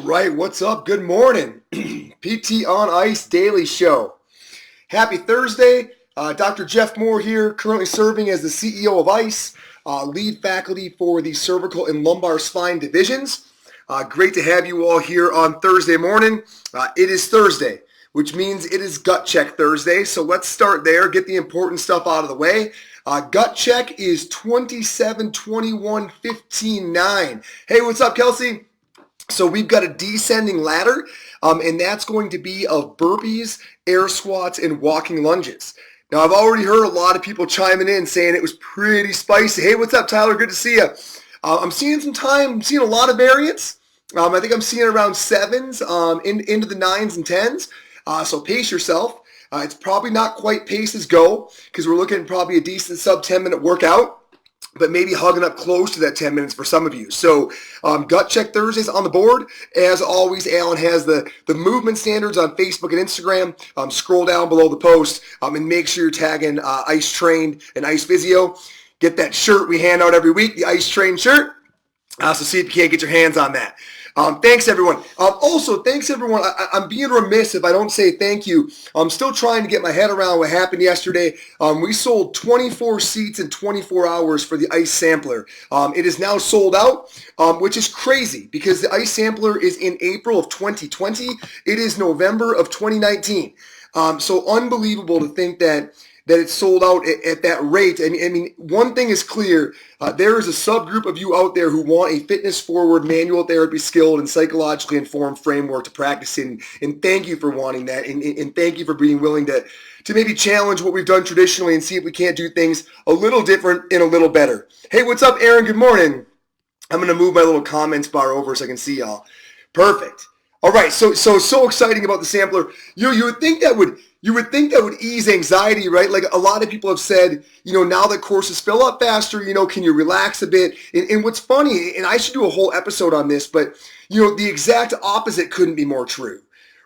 right, what's up? Good morning. PT on Ice Daily Show. Happy Thursday. Dr. Jeff Moore here, currently serving as the CEO of ICE, lead faculty for the cervical and lumbar spine divisions. Great to have you all here on Thursday morning. It is Thursday, which means it is Gut Check Thursday. So let's start there, get the important stuff out of the way. Gut Check is 27-21-15-9. Hey, what's up, Kelsey? So we've got a descending ladder, and that's going to be of burpees, air squats, and walking lunges. Now, I've already heard a lot of people chiming in saying it was pretty spicy. Hey, what's up, Tyler? Good to see you. I'm seeing a lot of variance. I think I'm seeing around 7s into the 9s and 10s. So pace yourself. It's probably not quite pace as go because we're looking at probably a decent sub 10-minute workout, but maybe hugging up close to that 10 minutes for some of you. So Gut Check Thursdays on the board. As always, Alan has the movement standards on Facebook and Instagram. Scroll down below the post and make sure you're tagging Ice Trained and Ice Physio. Get that shirt we hand out every week, the Ice Trained shirt. So see if you can't get your hands on that. Thanks, everyone. Also, thanks, everyone. I'm being remiss if I don't say thank you. I'm still trying to get my head around what happened yesterday. We sold 24 seats in 24 hours for the ICE Sampler. It is now sold out, which is crazy because the ICE Sampler is in April of 2020. It is November of 2019. So unbelievable to think that it's sold out at that rate. I mean, one thing is clear. There is a subgroup of you out there who want a fitness-forward, manual therapy skilled, and psychologically informed framework to practice in. And thank you for wanting that. And thank you for being willing to maybe challenge what we've done traditionally and see if we can't do things a little different and a little better. Hey, what's up, Aaron? Good morning. I'm going to move my little comments bar over so I can see y'all. Perfect. All right, so exciting about the sampler. You would think that would ease anxiety, right? Like a lot of people have said, now that courses fill up faster, can you relax a bit? And what's funny, and I should do a whole episode on this, but the exact opposite couldn't be more true,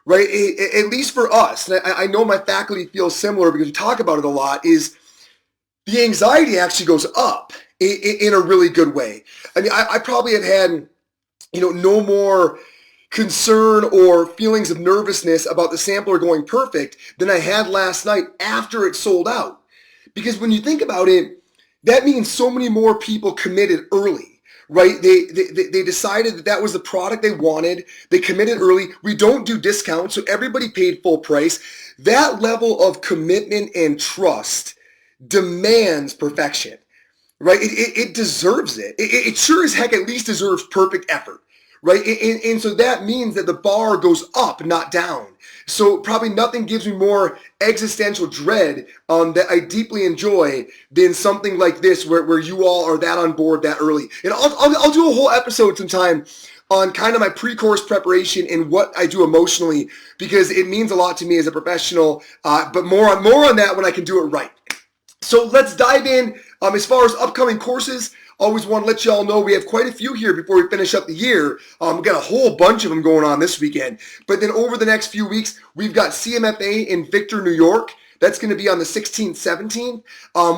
right? At least for us, and I know my faculty feels similar because we talk about it a lot, is the anxiety actually goes up in a really good way. I mean, I probably have had, no more concern or feelings of nervousness about the sampler going perfect than I had last night after it sold out. Because when you think about it, that means so many more people committed early, right? They decided that was the product they wanted. They committed early. We don't do discounts, so everybody paid full price. That level of commitment and trust demands perfection, right? It deserves it. It sure as heck at least deserves perfect effort. Right, and so that means that the bar goes up, not down. So probably nothing gives me more existential dread that I deeply enjoy than something like this, where you all are that on board that early. And I'll do a whole episode sometime on kind of my pre-course preparation and what I do emotionally, because it means a lot to me as a professional. But more on that when I can do it right. So let's dive in. As far as upcoming courses, always want to let you all know we have quite a few here before we finish up the year. We've got a whole bunch of them going on this weekend. But then over the next few weeks, we've got CMFA in Victor, New York. That's going to be on the 16th, 17th.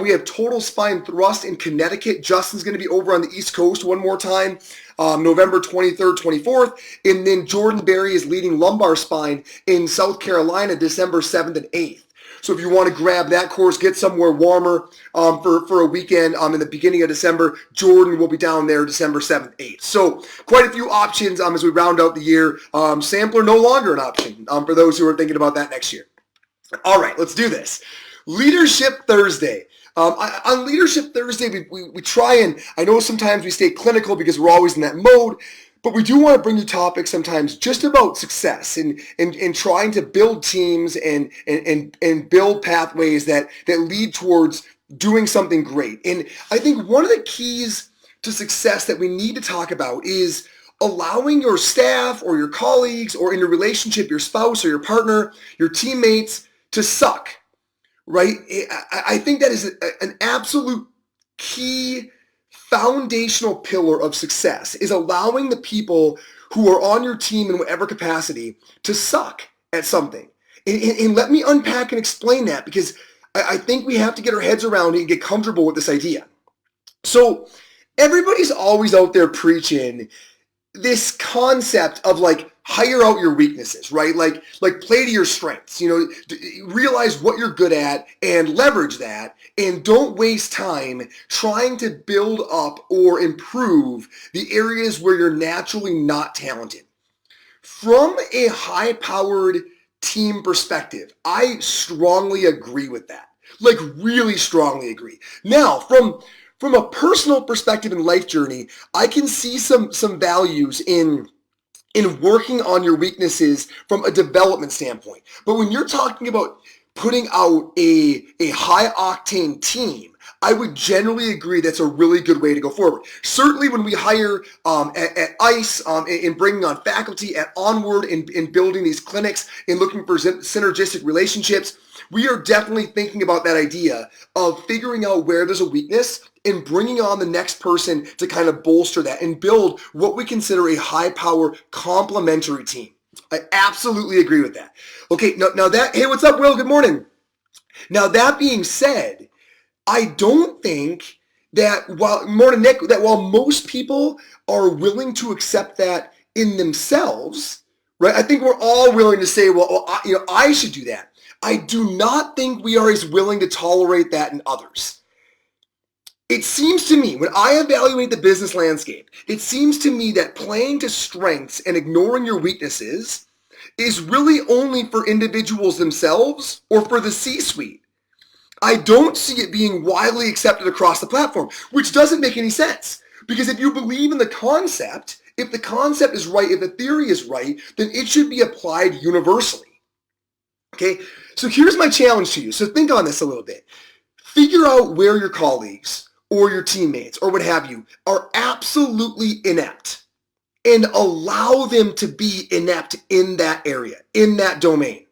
We have Total Spine Thrust in Connecticut. Justin's going to be over on the East Coast one more time, November 23rd, 24th. And then Jordan Berry is leading lumbar spine in South Carolina, December 7th and 8th. So if you want to grab that course, get somewhere warmer for a weekend in the beginning of December, Jordan will be down there December 7th, 8th. So quite a few options as we round out the year. Sampler no longer an option for those who are thinking about that next year. All right, let's do this. Leadership Thursday. On Leadership Thursday, we try and, I know sometimes we stay clinical because we're always in that mode, but we do want to bring you topics sometimes just about success and trying to build teams and build pathways that lead towards doing something great. And I think one of the keys to success that we need to talk about is allowing your staff or your colleagues or in your relationship, your spouse or your partner, your teammates to suck, right? I think that is an absolute key foundational pillar of success, is allowing the people who are on your team in whatever capacity to suck at something. And let me unpack and explain that, because I think we have to get our heads around it and get comfortable with this idea. So everybody's always out there preaching this concept of like hire out your weaknesses, right? Like play to your strengths, realize what you're good at and leverage that, and don't waste time trying to build up or improve the areas where you're naturally not talented. From a high-powered team perspective, I strongly agree with that. Like really strongly agree. Now, from a personal perspective and life journey, I can see some values in working on your weaknesses from a development standpoint. But when you're talking about putting out a high octane team, I would generally agree that's a really good way to go forward. Certainly when we hire at ICE, in bringing on faculty, at Onward, in building these clinics, in looking for synergistic relationships, we are definitely thinking about that idea of figuring out where there's a weakness and bringing on the next person to kind of bolster that and build what we consider a high power complementary team. I absolutely agree with that. Okay, now that, hey, what's up, Will? Good morning. Now that being said, I don't think that while most people are willing to accept that in themselves, right? I think we're all willing to say, well, I should do that. I do not think we are as willing to tolerate that in others. It seems to me, when I evaluate the business landscape, it seems to me that playing to strengths and ignoring your weaknesses is really only for individuals themselves or for the C-suite. I don't see it being widely accepted across the platform, which doesn't make any sense. Because if you believe in the concept, if the concept is right, if the theory is right, then it should be applied universally. Okay, so here's my challenge to you. So think on this a little bit. Figure out where your colleagues or your teammates or what have you are absolutely inept and allow them to be inept in that area, in that domain.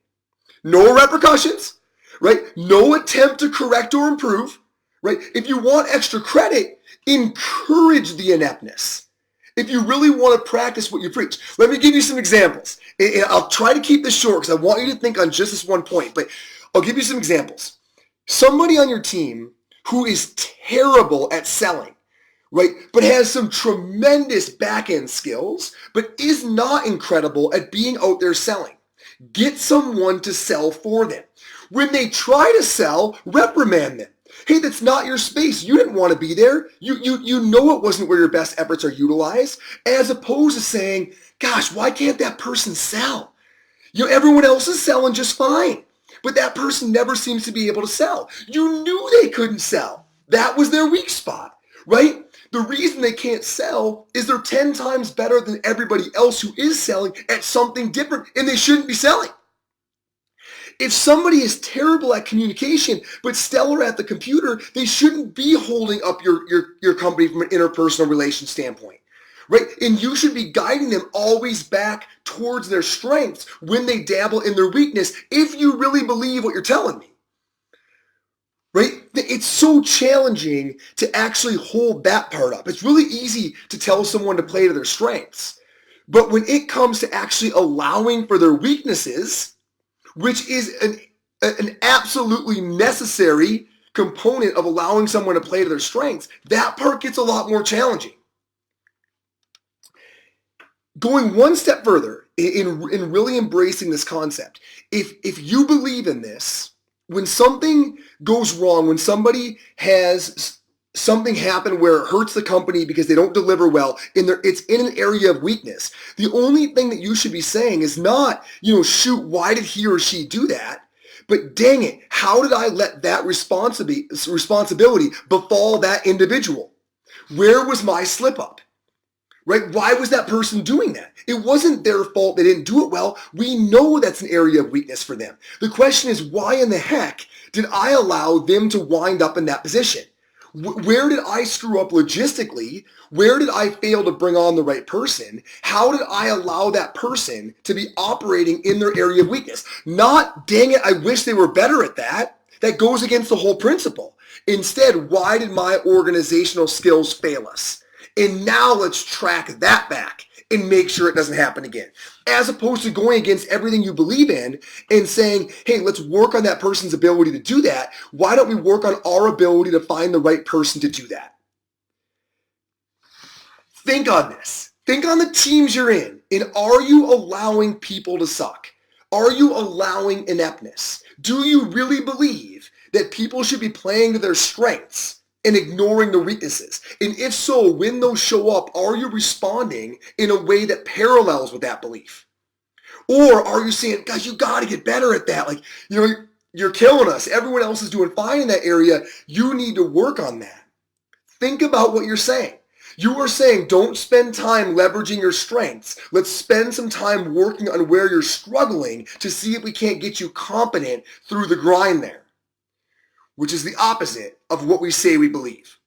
No repercussions, right? No attempt to correct or improve, right? If you want extra credit, encourage the ineptness. If you really want to practice what you preach. Let me give you some examples. And I'll try to keep this short because I want you to think on just this one point, but I'll give you some examples. Somebody on your team who is terrible at selling, right, but has some tremendous back-end skills, but is not incredible at being out there selling. Get someone to sell for them. When they try to sell, reprimand them. Hey, that's not your space. You didn't want to be there. You know it wasn't where your best efforts are utilized, as opposed to saying, gosh, why can't that person sell? Everyone else is selling just fine, but that person never seems to be able to sell. You knew they couldn't sell. That was their weak spot, right? The reason they can't sell is they're 10 times better than everybody else who is selling at something different, and they shouldn't be selling. If somebody is terrible at communication but stellar at the computer, they shouldn't be holding up your company from an interpersonal relation standpoint, right? And you should be guiding them always back towards their strengths when they dabble in their weakness, if you really believe what you're telling me, right? It's so challenging to actually hold that part up. It's really easy to tell someone to play to their strengths, but when it comes to actually allowing for their weaknesses, which is an absolutely necessary component of allowing someone to play to their strengths, that part gets a lot more challenging. Going one step further in really embracing this concept, if you believe in this, when something goes wrong, when somebody has something happen where it hurts the company because they don't deliver well, it's in an area of weakness, the only thing that you should be saying is not, shoot, why did he or she do that? But dang it, how did I let that responsibility befall that individual? Where was my slip up? Right? Why was that person doing that? It wasn't their fault they didn't do it well. We know that's an area of weakness for them. The question is, why in the heck did I allow them to wind up in that position? Where did I screw up logistically? Where did I fail to bring on the right person? How did I allow that person to be operating in their area of weakness? Not, dang it, I wish they were better at that. That goes against the whole principle. Instead, why did my organizational skills fail us? And now let's track that back and make sure it doesn't happen again. As opposed to going against everything you believe in and saying, hey, let's work on that person's ability to do that. Why don't we work on our ability to find the right person to do that? Think on this. Think on the teams you're in. And are you allowing people to suck? Are you allowing ineptness? Do you really believe that people should be playing to their strengths and ignoring the weaknesses? And if so, when those show up, are you responding in a way that parallels with that belief? Or are you saying, guys, you got to get better at that? Like, you're killing us. Everyone else is doing fine in that area. You need to work on that. Think about what you're saying. You are saying don't spend time leveraging your strengths. Let's spend some time working on where you're struggling to see if we can't get you competent through the grind there, which is the opposite of what we say we believe.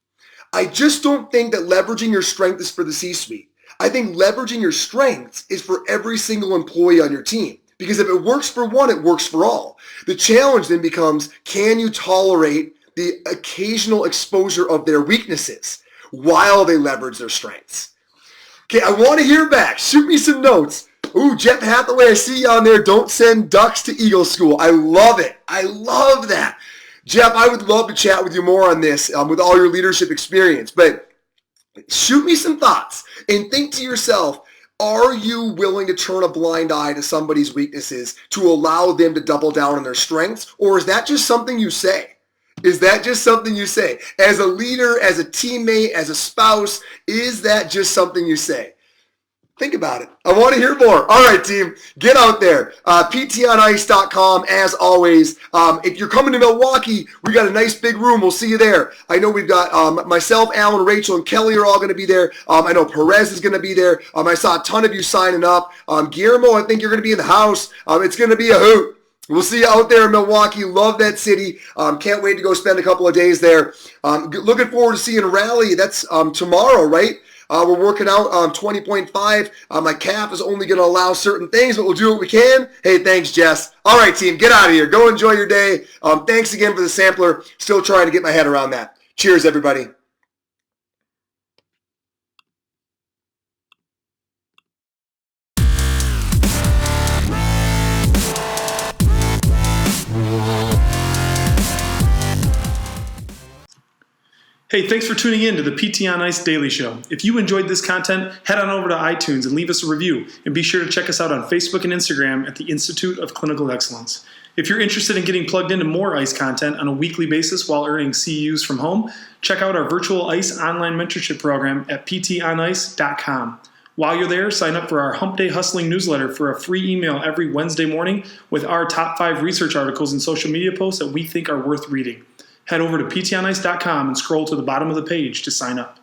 I just don't think that leveraging your strength is for the C-suite. I think leveraging your strengths is for every single employee on your team. Because if it works for one, it works for all. The challenge then becomes, can you tolerate the occasional exposure of their weaknesses while they leverage their strengths? Okay, I want to hear back. Shoot me some notes. Ooh, Jeff Hathaway, I see you on there. Don't send ducks to Eagle School. I love it. I love that. Jeff, I would love to chat with you more on this with all your leadership experience. But shoot me some thoughts and think to yourself, are you willing to turn a blind eye to somebody's weaknesses to allow them to double down on their strengths? Or is that just something you say? Is that just something you say? As a leader, as a teammate, as a spouse, is that just something you say? Think about it. I want to hear more. All right, team, get out there. PTOnIce.com, as always. If you're coming to Milwaukee, we got a nice big room. We'll see you there. I know we've got myself, Alan, Rachel, and Kelly are all going to be there. I know Perez is going to be there. I saw a ton of you signing up. Guillermo, I think you're going to be in the house. It's going to be a hoot. We'll see you out there in Milwaukee. Love that city. Can't wait to go spend a couple of days there. Looking forward to seeing Rally. That's tomorrow, right? We're working out 20.5. My calf is only going to allow certain things, but we'll do what we can. Hey, thanks, Jess. All right, team, get out of here. Go enjoy your day. Thanks again for the sampler. Still trying to get my head around that. Cheers, everybody. Hey, thanks for tuning in to the PT on Ice Daily Show. If you enjoyed this content, head on over to iTunes and leave us a review. And be sure to check us out on Facebook and Instagram at the Institute of Clinical Excellence. If you're interested in getting plugged into more ICE content on a weekly basis while earning CEUs from home, check out our virtual ICE online mentorship program at ptonice.com. While you're there, sign up for our Hump Day Hustling newsletter for a free email every Wednesday morning with our top 5 research articles and social media posts that we think are worth reading. Head over to ptonice.com and scroll to the bottom of the page to sign up.